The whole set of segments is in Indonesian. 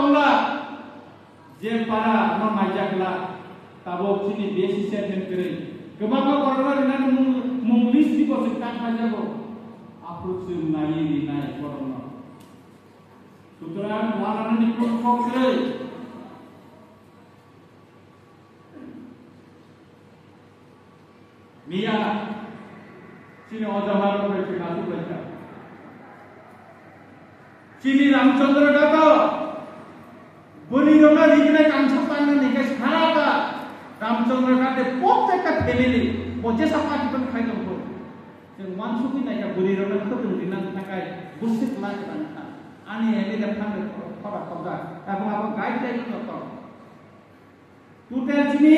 tongla je para no majagla tabo chini besi serben kere kemako korona rinan munglis di posik tak majago approach nai korona sutra warana ni kokle Mia sini ojamar berarti nasi baca. Sini Ramchandra kata, beri roda dikene kancap tangan nih sarata. Ramchandra kata potek kat family, poje sapa kita khai dong. Yang mansuki naik beri roda itu dengan tangkai busit lagi tangkai. Ani ini depan orang kerja. Apa guide dari itu. Tutel sini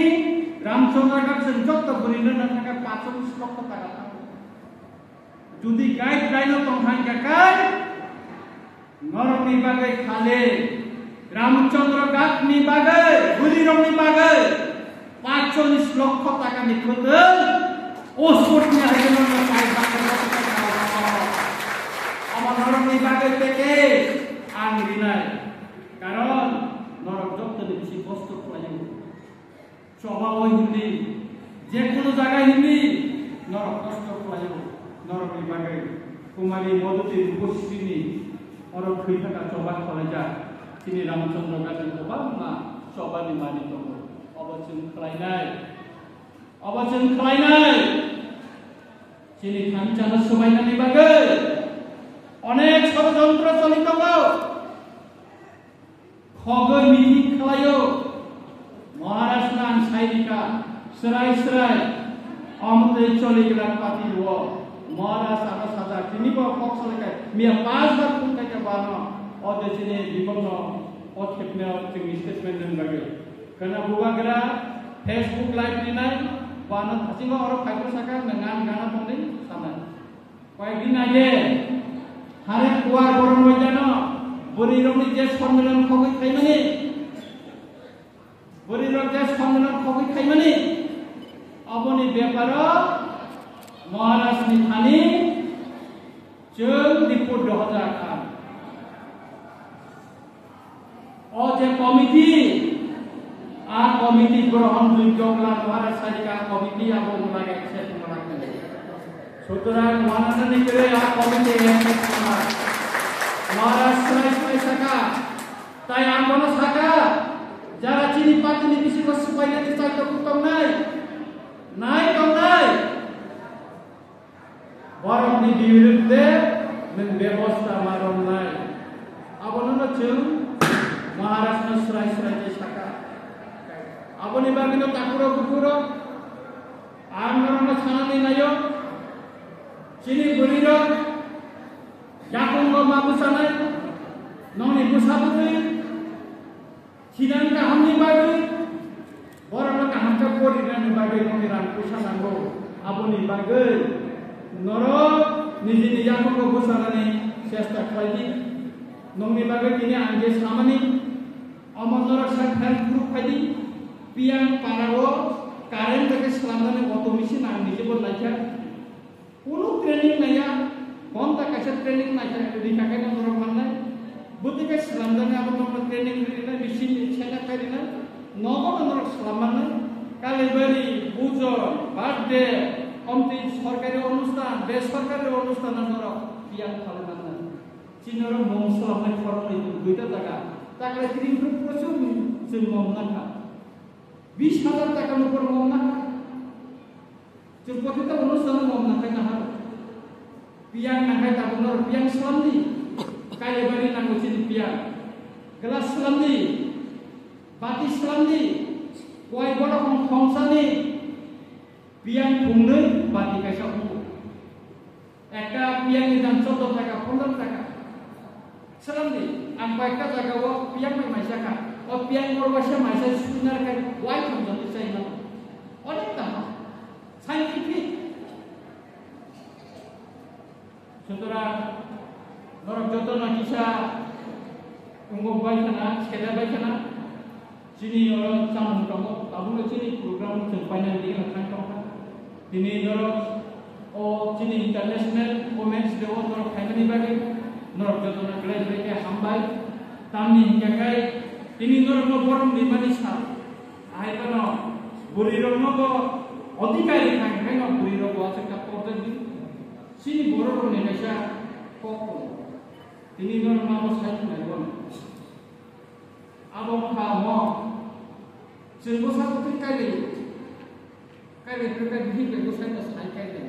Ramchandra kata senjok tu beri roda tangkai pacung slok tu kata. Judi guide lain tu tangkai Norok ni bagai khale Ramchandra gat ni bagai Buri rong ni bagai Pacon slok kota kami kutul Osutnya hari nama saya bagai Ama norok ni bagai peke Angrinai Karon norok jok tadi bisi posto pelayu Coba o Hindi Jekuno jaga Hindi Norok posto pelayu Norok ni bagai Kumari moduti posisi ni orang kita kan coba kolaja sini Ramchandra kan coba ma coba di mana tu obat kelainai sini kami cara semuanya dibagai onek ষড়যন্ত্র চলিত খগর মিহি খেলায়ো মহারাষ্ট্রান সাইনিকা সেরাই অমতে চলে গেলাম পাতি Maharaja apa saja kini bawa fokus lekai, mia pas bar pun kaca bano, ada sini di mana, ada kepnya tinggi statement dan bagai. Karena buka kira Facebook live ni nai, bano asing orang kaya saka dengan gana ponding sama. Kaya gini aja, hari keluar borong wajana, beri rong jes pemilihan covid kayak mana? Beri rong jes pemilihan covid kayak mana? Apa ni biara? Maharaja ni thani jeng diput 2000 Oje komiti komiti grohon tunjuklah Maharaja jika komiti abo mulai akses melakukan sutra Maharaja ni kira komiti yang Maharaja saka tay ambono saka jara cini pati ni bisi supaya kita kutong naik Barang ni diwiruddhe membebasta marom nai. Abon na chung Maharashtra serai saka. Abon ni bagino takuro Anggaran na sanani nayo. Chini buriro yakung go mabusanai. Noni busabutui. Chidan ka hamni bagi. Barang na ka hamka kori rani bagi noni ran pusanango. Abon ni bagi Norok niji aku ko busarani sesta khaidi nongni bagai kini anje samani amon norok sakhan group khaidi piang parawo karen take selamane auto machine ang nije bol laja unu training naya konta kasat training naya di kakai norok manai buti ke selamane apa norok training rina machine chena karina nogo norok selamane kali bari bujo birthday Omti সরকারি অনুষ্ঠান বেসরকারি অনুষ্ঠান আমরা পিয়ান খালে না চিনর মংসলামে খরচ দুইটা টাকা টাকা কিরিং প্রচুর जों মমনাকা 20000 টাকার উপর মমনাকা जों প্রতিটা অনুষ্ঠানে মমনাকা না হার পিয়ান নাকাই তাবনর পিয়ান সালামনি কাইবারি নাগো চিন পিয়ান গ্লাস সালামনি বাতি সালামনি কয় বড় খংসানি Piang pungne bati kaisa ungu. Eka piang ni dan 14 taka 15 taka. Salam ni, angpa eka jaga wa piang mai maisaka. O piang morwasya maisa sunar kan wai kam jati sai na. Onek tama. Scientific. Saudara norok joto na kisah ungu bai kana, skeda bai kana. Sini orang sama kamu, kamu sini program sepanjang dia akan kamu. Ini norok sini international women's day norok family bagi norok jodoh nak gelai mereka hambai tamni kakai ini normo borong di manisa ai kono buri romo ko अधिकारी खांखे न बुरी रो बात का पोते दी सिनी बोरो रो NASA cocoa तिनी न मामो साइट में बोन अब खा मो जोंबो साबो काले का बिहि के को साइट साइट काले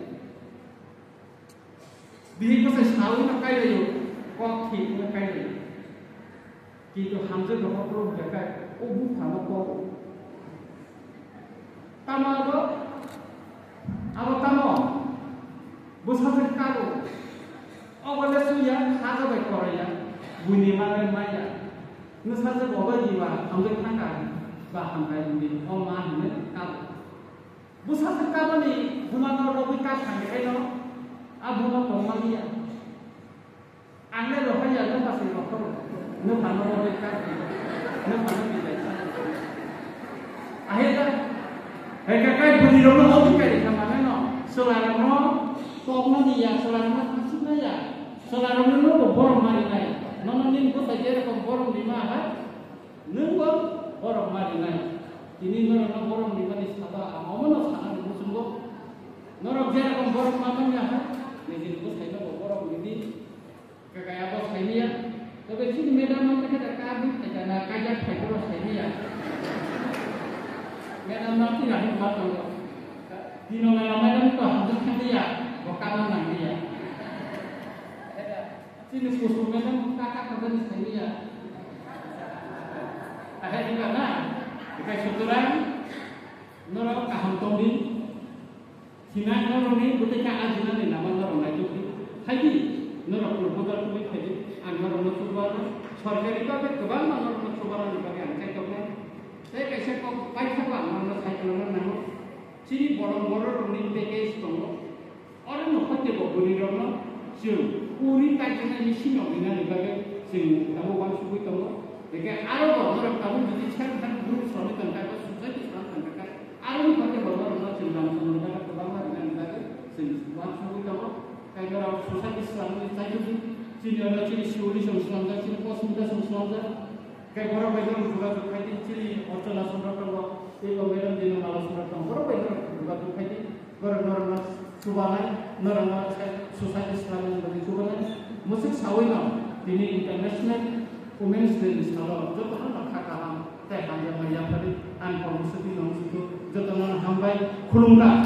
बिहि को से साउ न काले यो को ठीक न काले कि तो हमसे रो प्रो जका ओ बु खानो को तमागो abo tamo busafir kalu awale suya haga bai koraya buni mane maya nusaje boba jiwa amje khanga ba hamkai buni o ma hine kalu busafir kalu ni bumano robi ka khange kaino abuma tomaliya angle ro haya no pase ro ko no phano robi ka no phano bi dai aheta kai buni ro no obi kai kamane Solarno, topno dia, solarno maksudnya ya. Solarno nu borong mari nai. Nono nin ko saja ko borong di mana? Nunggu borong mari nai. Ini nono borong di mana saba? Amono sana di musuh. Nono jera ko borong mana ya? Nin ko saja ko borong ini. Kakak apa saya ya? Tapi sini medan mana kita kabut, jangan kajak saya ko saya ya. Medan nanti lah batang. Dino ngalaman ko hamdut kan dia, bokalan nang dia. Sini susu medan kakak kaban saya. Ahad juga na. Kai suturan noro kaham tombi. Sinan noro ni butika ajunan ni nama noro nai juki. Haji noro purpodar kumi haji anwar noro subara. Sarkari ka ke keban noro noro subara ni bagi angkai to. Saya kaisa ko pai khawa noro sai noro namo. Sini borong-borong running package tongo. Orang nak pakai buburi rono, siu. Uri kajian ini sini orang ni bagai siu. Kamu wan suku tongo. Dekat arah orang kamu jadi cakap guru suami tentang susah di sana tentang. Arah pakai borong rono siu dalam semuanya kebangan dengan bagai siu. Wan suku tongo. Kalau orang susah di sana ni saya juga. Sini orang ciri siu ni semuanya ciri pos muda semuanya. Kayak borong borong juga berkait ciri orang langsung tongo. Ibu medan di nama Allah Subhanahu Wa Taala. Berapa kali orang subhanallah, orang susah Islam bagi subhanallah. Musik sawina ini international women's day salah. Jatuh nak kakak teh hanya yang tadi anpon musik itu jatuh nak hambai kulunglah.